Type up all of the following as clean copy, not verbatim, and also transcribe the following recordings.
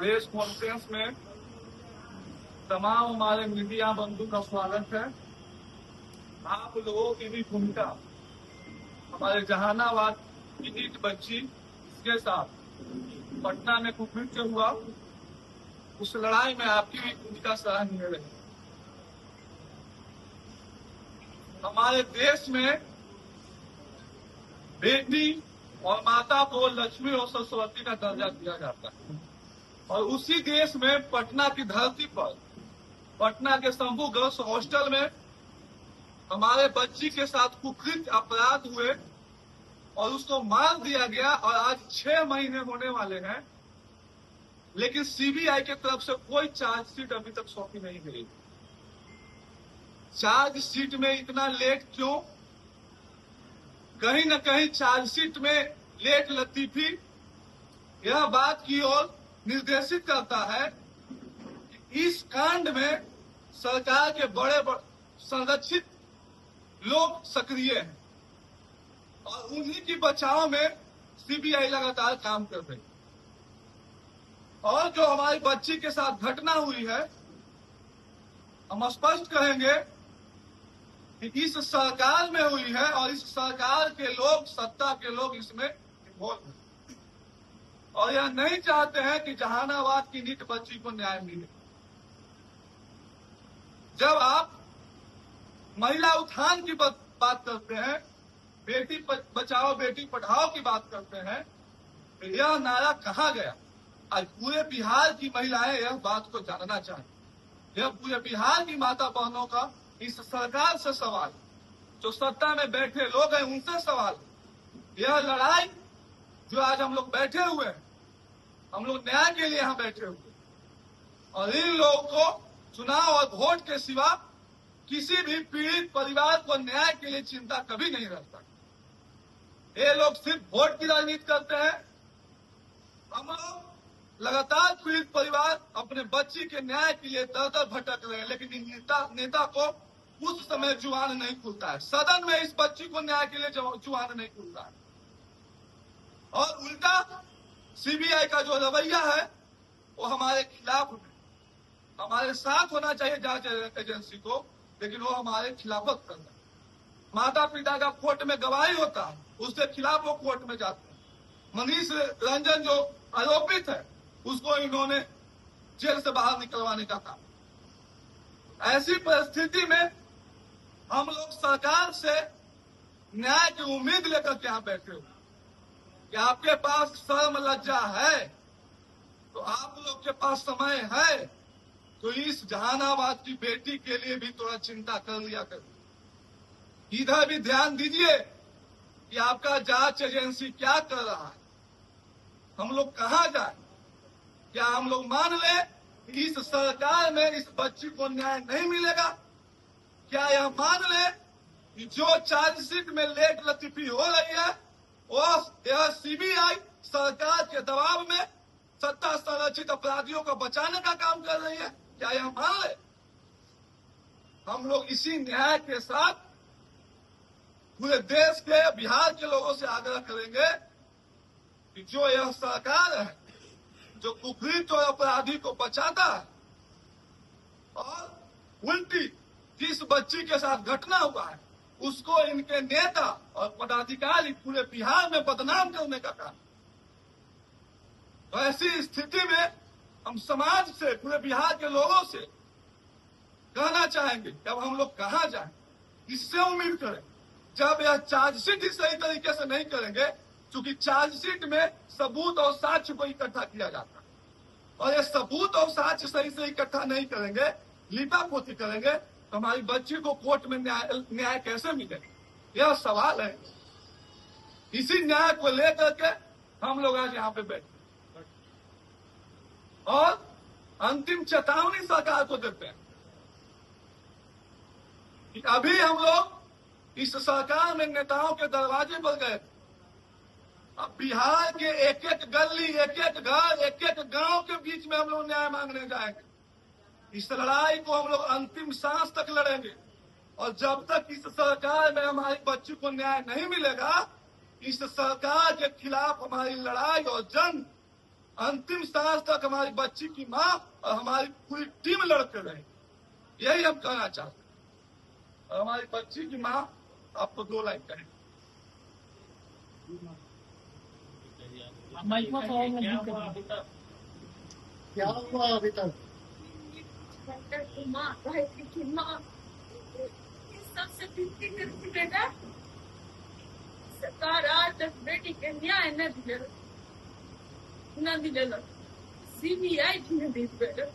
Press conference में तमाम हमारे मीडिया बंधु का स्वागत है। आप लोगों की भी भूमिका हमारे जहानाबाद की नीट बच्ची के साथ पटना में कुकृत्य हुआ, उस लड़ाई में आपकी भी भूमिका सराहनीय रही। हमारे देश में बेटी और माता को लक्ष्मी और सरस्वती का दर्जा दिया जाता है, और उसी देश में पटना की धरती पर पटना के शंभू गर्ल्स हॉस्टल में हमारे बच्ची के साथ कुकृत्य अपराध हुए और उसको मार दिया गया, और आज 6 महीने होने वाले हैं, लेकिन सीबीआई की तरफ से कोई चार्जशीट अभी तक सौंपी नहीं गई। चार्जशीट में इतना लेट क्यों? कहीं न कहीं चार्जशीट में लेट लतीफी यह बात की ओर निर्देशित करता है कि इस कांड में सरकार के बड़े संरक्षित लोग सक्रिय हैं और उन्हीं की बचाव में सीबीआई लगातार काम कर रही है। और जो हमारी बच्ची के साथ घटना हुई है, हम स्पष्ट कहेंगे कि इस सरकार में हुई है और इस सरकार के लोग, सत्ता के लोग इसमें इन्वॉल्व हैं और यह नहीं चाहते हैं कि जहानाबाद की नीट बच्ची को न्याय मिले। जब आप महिला उत्थान की बात करते हैं, बेटी बचाओ बेटी पढ़ाओ की बात करते हैं, तो यह नारा कहाँ गया? आज पूरे बिहार की महिलाएं यह बात को जानना चाहें। यह पूरे बिहार की माता बहनों का इस सरकार से सवाल, जो सत्ता में बैठे लोग हैं उनसे सवाल। यह लड़ाई जो आज हम लोग बैठे हुए हैं, हम लोग न्याय के लिए यहाँ बैठे हुए हैं, और इन लोगों को चुनाव और वोट के सिवा किसी भी पीड़ित परिवार को न्याय के लिए चिंता कभी नहीं रहता। ये लोग सिर्फ वोट की राजनीति करते हैं। हम लोग लगातार पीड़ित परिवार अपने बच्ची के न्याय के लिए दर दर भटक रहे हैं, लेकिन इन नेता को उस समय जुबान नहीं खुलता है। सदन में इस बच्ची को न्याय के लिए जुबान नहीं खुलता है, और उल्टा सीबीआई का जो रवैया है वो हमारे खिलाफ है। हमारे साथ होना चाहिए जांच एजेंसी को, लेकिन वो हमारे खिलाफत कर रहे हैं। माता पिता का कोर्ट में गवाही होता है, उसके खिलाफ वो कोर्ट में जाते हैं। मनीष रंजन जो आरोपित है, उसको इन्होंने जेल से बाहर निकलवाने का काम। ऐसी परिस्थिति में हम लोग सरकार से न्याय की उम्मीद लेकर के यहाँ बैठे हुए कि आपके पास शर्म लज्जा है तो आप लोग के पास समय है तो इस जहानाबाद की बेटी के लिए भी थोड़ा चिंता कर लिया करिए। इधर भी ध्यान दीजिए कि आपका जांच एजेंसी क्या कर रहा है। हम लोग कहाँ जाए? क्या हम लोग मान ले कि इस सरकार में इस बच्ची को न्याय नहीं मिलेगा? क्या यह मान ले कि जो चार्जशीट में लेट लतीफी हो रही है वो यह सीबीआई सरकार के दबाव में सत्ता संरक्षित अपराधियों को बचाने का काम कर रही है? क्या यह मान ले? हम लोग इसी न्याय के साथ पूरे देश के, बिहार के लोगों से आग्रह करेंगे कि जो यह सरकार है, जो कुकृत्य और अपराधी को बचाता है, और उल्टी जिस बच्ची के साथ घटना हुआ है उसको इनके नेता और पदाधिकारी पूरे बिहार में बदनाम करने का काम। तो ऐसी स्थिति में हम समाज से, पूरे बिहार के लोगों से कहना चाहेंगे कि अब हम लोग कहाँ जाएं, इससे उम्मीद करें। जब यह चार्जशीट ही सही तरीके से नहीं करेंगे, क्योंकि चार्जशीट में सबूत और साक्ष्य को इकट्ठा किया जाता है, और ये सबूत और साक्ष्य सही से इकट्ठा नहीं करेंगे, लीपापोती करेंगे, तो हमारी बच्ची को कोर्ट में न्याय कैसे मिलेगा? यह सवाल है। इसी न्याय को लेकर के हम लोग आज यहाँ पे बैठे और अंतिम चेतावनी सरकार को देते हैं कि अभी हम लोग इस सरकार में नेताओं के दरवाजे पर गए। अब बिहार के एक एक गली, एक एक घर, एक एक गांव के बीच में हम लोग न्याय मांगने जाएंगे। इस लड़ाई को हम लोग अंतिम सांस तक लड़ेंगे, और जब तक इस सरकार में हमारी बच्ची को न्याय नहीं मिलेगा, इस सरकार के खिलाफ हमारी लड़ाई और जंग अंतिम सांस तक हमारी बच्ची की माँ और हमारी पूरी टीम लड़ते रहे। यही हम कहना चाहते हैं। और हमारी बच्ची की माँ आपको 2 लाइन कहें। क्या हुआ अभी तक? माँ की माँ सबसे विनती करती बेटा, सरकार आज तक बेटी के न्याय न दिलेला, सीबीआई की न दी बेटा।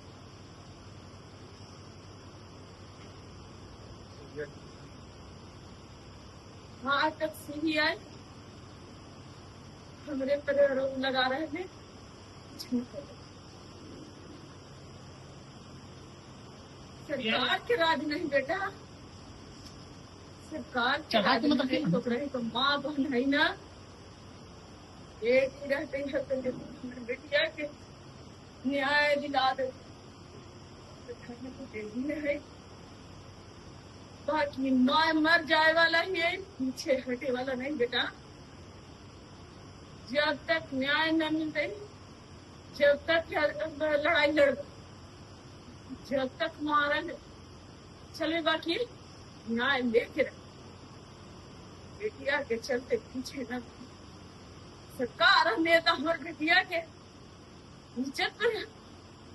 आज तक सीबीआई हमरे पर आरोप लगा रहे हैं। सरकार के राज नहीं बेटा, सरकार के राज नहीं तो रहे तो माँ बहन है ना, एक ही रहते हैं बेटिया के न्याय दिला दे है। बाकी माँ मर जाए वाला ही है, पीछे हटे वाला नहीं बेटा। जब तक न्याय न मिलते, जब तक लड़ाई लड़, जब तक मारा चले बाकी न्याय लेके रहे। बेटिया के चलते पीछे न सरकार नेता हमारे बेटिया के इज्जत पर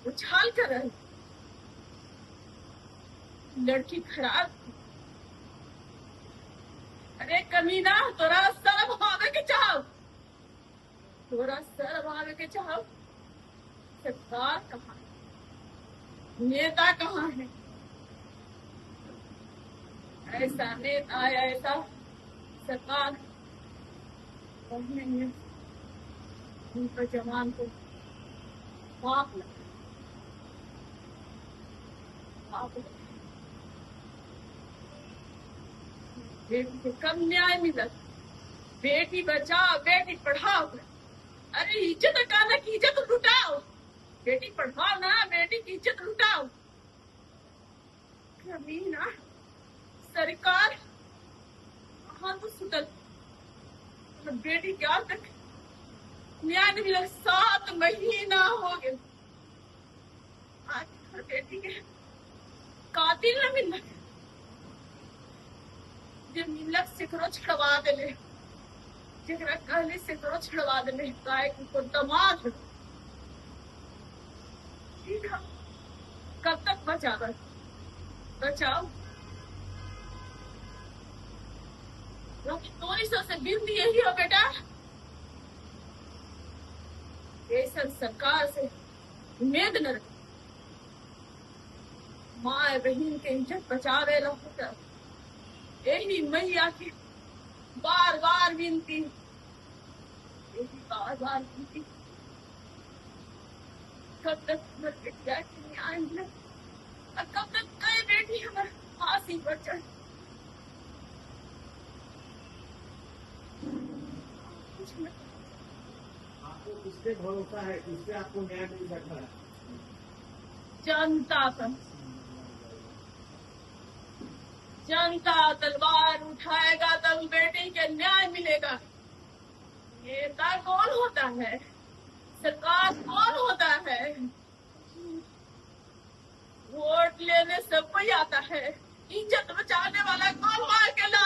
उछाल कर रहे। लड़की खराब, अरे कमीना तोरा सर भावे के चाहो, तोरा सर भावे के चाहो। सरकार कहाँ है, नेता कहाँ है? ऐसा नेता या ऐसा सरकार उनका जवान को पाप लगा, बेटी को कम न्याय मिला। बेटी बचाओ, बेटी पढ़ाओ। अरे इज्जत अकाना की इज्जत लुटाओ, बेटी पढ़ाओ ना, बेटी की इज्जत लुटाओ। कभी ना सरकार हाँ तो सुतल, बेटी क्या तक न्याय नहीं मिला। 7 महीना हो गए आज बेटी के कातिल न मिल, जब मिलक सिकरो छड़वा दे, जरा कहले सिकरो छड़वा दे, को दमाद ठीक है। कब तक बचाओ तोरी सबसे बिंदी यही हो बेटा। ऐसा सरकार से उम्मीद न रख, माँ बहन के इज्जत बचावे रहो। यही मैया की बार बार विनती, यही बार बार विनती। कब तक बेटिया के न्याय मिले और कब तक कई बेटी हमारे फांसी पर चढ़े। आपको किसपे भरोसा है, किसपे आपको न्याय मिल सकता है? जनता पर। जनता तलवार उठाएगा तब बेटी के न्याय मिलेगा। नेता कौन होता है, सरकार कौन होता है? वोट लेने सब कोई आता है, इज्जत बचाने वाला कौन मार के ला